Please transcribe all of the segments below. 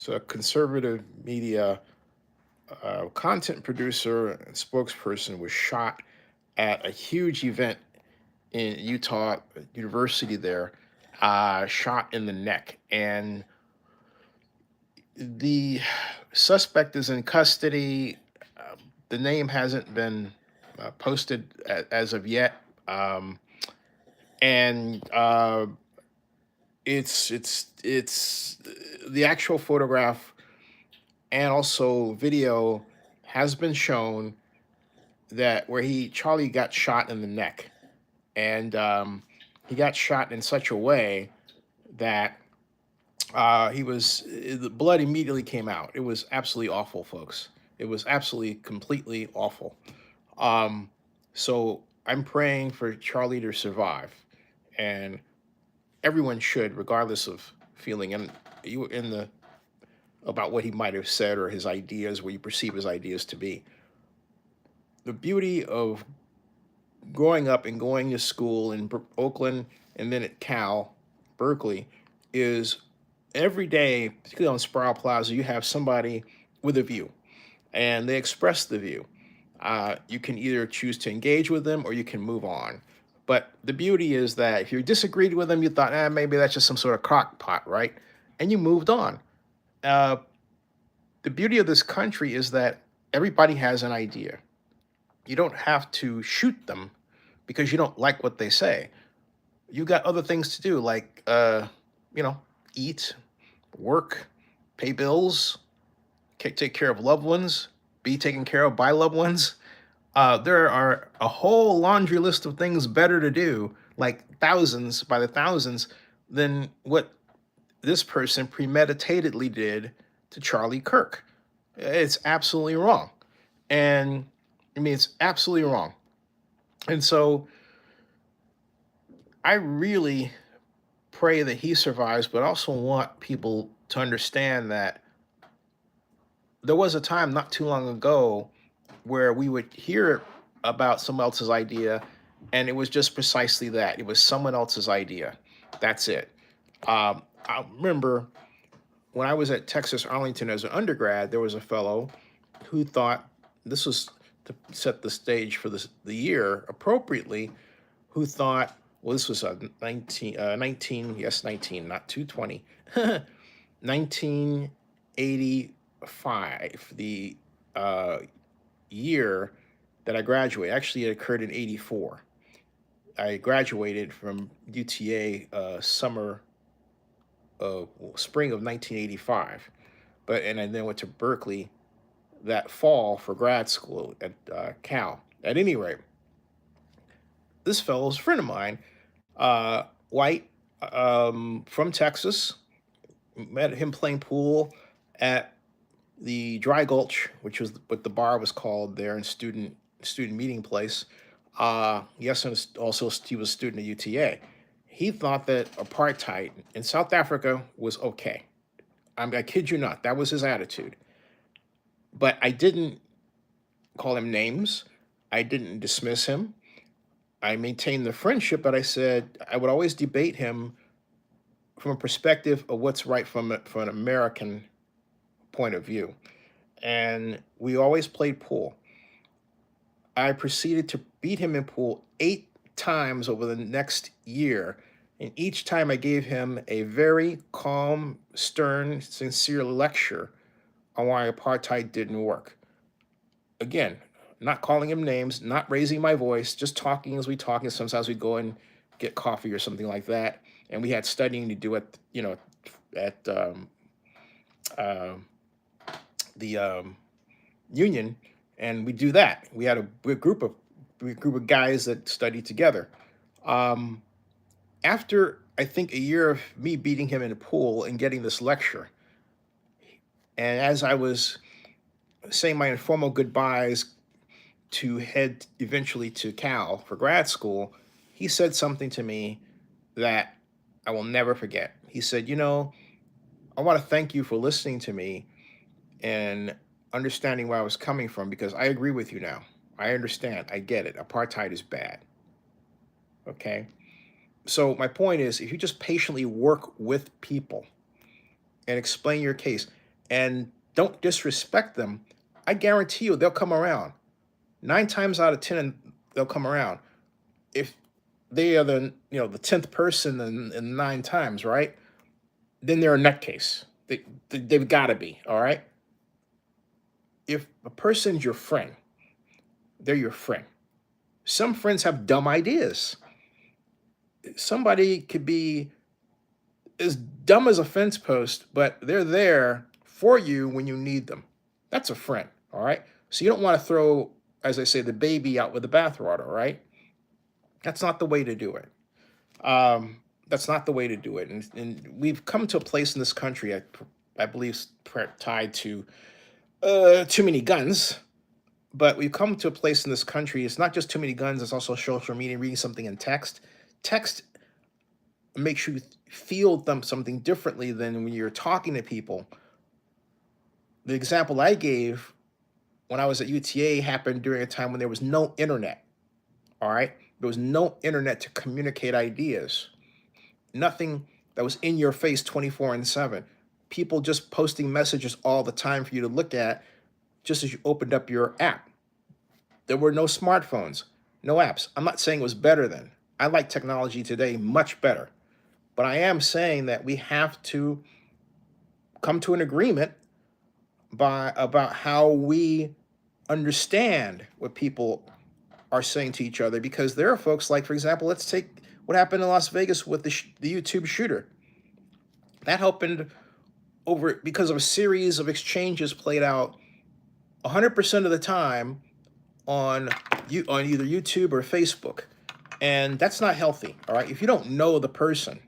So, a conservative media content producer and spokesperson was shot at a huge event in Utah University there, shot in the neck. And the suspect is in custody. The name hasn't been posted as of yet. Um, and it's the actual photograph and also video has been shown that where he Charlie got shot in the neck, and he got shot in such a way that the blood immediately came out. It was absolutely awful, folks. It was absolutely completely awful. Um, so I'm praying for Charlie to survive, and everyone should, regardless of feeling and you in the about what he might have said or his ideas, what you perceive his ideas to be. The beauty of growing up and going to school in Oakland and then at Berkeley, is every day, particularly on Sproul Plaza, you have somebody with a view and they express the view. You can either choose to engage with them or you can move on. But the beauty is that if you disagreed with them, you thought, maybe that's just some sort of crockpot, right? And you moved on. Uh, the beauty of this country is that everybody has an idea. You don't have to shoot them because you don't like what they say. You got other things to do, like you know, eat, work, pay bills, take care of loved ones, be taken care of by loved ones. There are a whole laundry list of things better to do, like thousands by the thousands, than what this person premeditatedly did to Charlie Kirk. It's absolutely wrong. And I mean, it's absolutely wrong. And so I really pray that he survives, but also want people to understand that there was a time not too long ago where we would hear about someone else's idea, and it was just precisely that. It was someone else's idea. That's it. I remember when I was at Texas Arlington as an undergrad, there was a fellow who thought this was to set the stage for the year appropriately, who thought, well, this was 19, yes, 19, not 220, 1985, the uh, year that I graduated. Actually, it occurred in 84. I graduated from UTA spring of 1985, and I then went to Berkeley that fall for grad school at Cal. At any rate, this fellow's a friend of mine, white, from Texas. Met him playing pool at the Dry Gulch, which was what the bar was called there, in student meeting place. Yes, and also he was a student at UTA. He thought that apartheid in South Africa was okay. I kid you not, that was his attitude. But I didn't call him names. I didn't dismiss him. I maintained the friendship, but I said I would always debate him from a perspective of what's right from an American point of view. And we always played pool. I proceeded to beat him in pool 8 times over the next year. And each time I gave him a very calm, stern, sincere lecture on why apartheid didn't work. Again, not calling him names, not raising my voice, just talking as we talk. And sometimes we go and get coffee or something like that. And we had studying to do at uh, the union, and we do that. We had a group of guys that studied together. Um, After I think a year of me beating him in a pool and getting this lecture, and as I was saying my informal goodbyes to head eventually to Cal for grad school, he said something to me that I will never forget. He said, I want to thank you for listening to me and understanding where I was coming from, because I agree with you now. I understand. I get it. Apartheid is bad. Okay. So my point is, if you just patiently work with people and explain your case, and don't disrespect them, I guarantee you they'll come around. 9 times out of 10, they'll come around. If they are the 10th person in 9 times, right? Then they're a nutcase. They've got to be, all right? If a person's your friend, they're your friend. Some friends have dumb ideas. Somebody could be as dumb as a fence post, but they're there for you when you need them. That's a friend, all right? So you don't want to throw, as I say, the baby out with the bathwater, right? That's not the way to do it. That's not the way to do it. And we've come to a place in this country, I believe, tied to too many guns. But we've come to a place in this country, it's not just too many guns, it's also social media, reading something in text. Text makes you feel something differently than when you're talking to people. The example I gave when I was at UTA happened during a time when there was no internet. All right? There was no internet to communicate ideas. Nothing that was in your face 24/7. People just posting messages all the time for you to look at just as you opened up your app. There were no smartphones, no apps. I'm not saying it was better then. I like technology today much better. But I am saying that we have to come to an agreement about how we understand what people are saying to each other, because there are folks like, for example, let's take what happened in Las Vegas with the YouTube shooter. That happened because of a series of exchanges played out 100% of the time on either YouTube or Facebook. And that's not healthy, all right? If you don't know the person,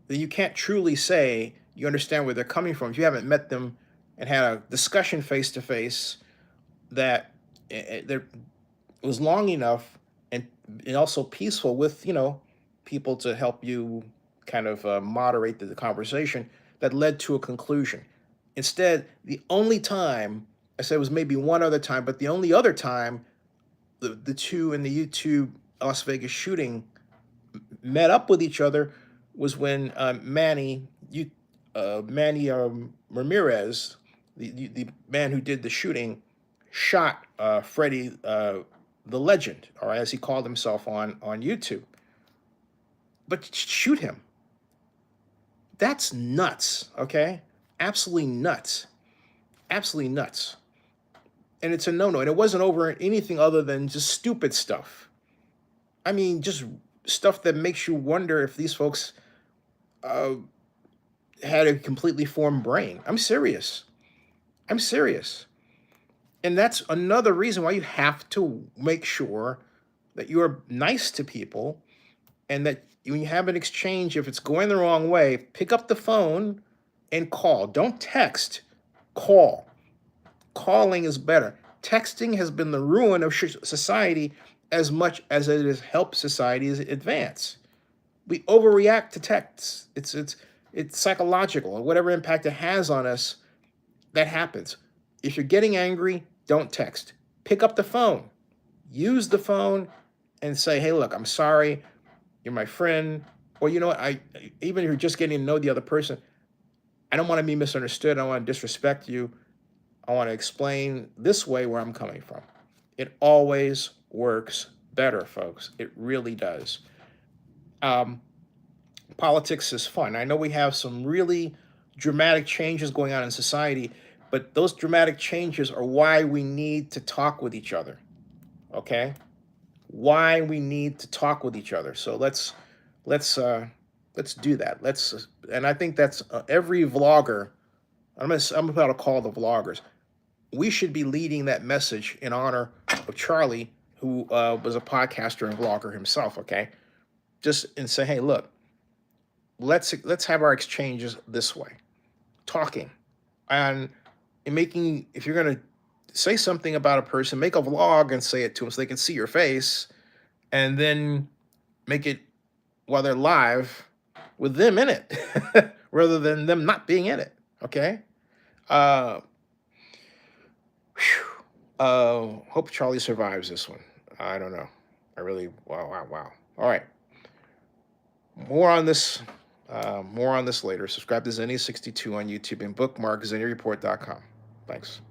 then you can't truly say you understand where they're coming from. If you haven't met them and had a discussion face to face that there was long enough and also peaceful with, people to help you kind of moderate the conversation, that led to a conclusion. Instead, the only time, I said it was maybe one other time, but the only other time the two in the YouTube Las Vegas shooting met up with each other was when Manny Ramirez, the man who did the shooting, shot Freddie the Legend, or as he called himself on YouTube. But shoot him. That's nuts, okay? Absolutely nuts. Absolutely nuts. And it's a no-no. And it wasn't over anything other than just stupid stuff. I mean, just stuff that makes you wonder if these folks had a completely formed brain. I'm serious. I'm serious. And that's another reason why you have to make sure that you're nice to people, and that when you have an exchange, if it's going the wrong way, pick up the phone and call. Don't text. Call. Calling is better. Texting has been the ruin of society as much as it has helped society advance. We overreact to texts. It's psychological, and whatever impact it has on us, that happens. If you're getting angry, don't text. Pick up the phone. Use the phone and say, hey, look, I'm sorry. You're my friend. Or you know what? Even if you're just getting to know the other person, I don't want to be misunderstood. I don't want to disrespect you. I want to explain this way where I'm coming from. It always works better, folks. It really does. Politics is fun. I know we have some really dramatic changes going on in society, but those dramatic changes are why we need to talk with each other. Okay? Why we need to talk with each other. So let's do that. And I think that's every vlogger. I'm about to call the vloggers. We should be leading that message in honor of Charlie, who was a podcaster and vlogger himself. Okay, and say, hey, look, let's have our exchanges this way, talking, and making. If you're gonna say something about a person, make a vlog and say it to them so they can see your face, and then make it while they're live with them in it, rather than them not being in it. Okay. Hope Charlie survives this one. I don't know. Wow. All right. More on this More on this later. Subscribe to Zenny62 on YouTube and bookmark zenreport.com. Thanks.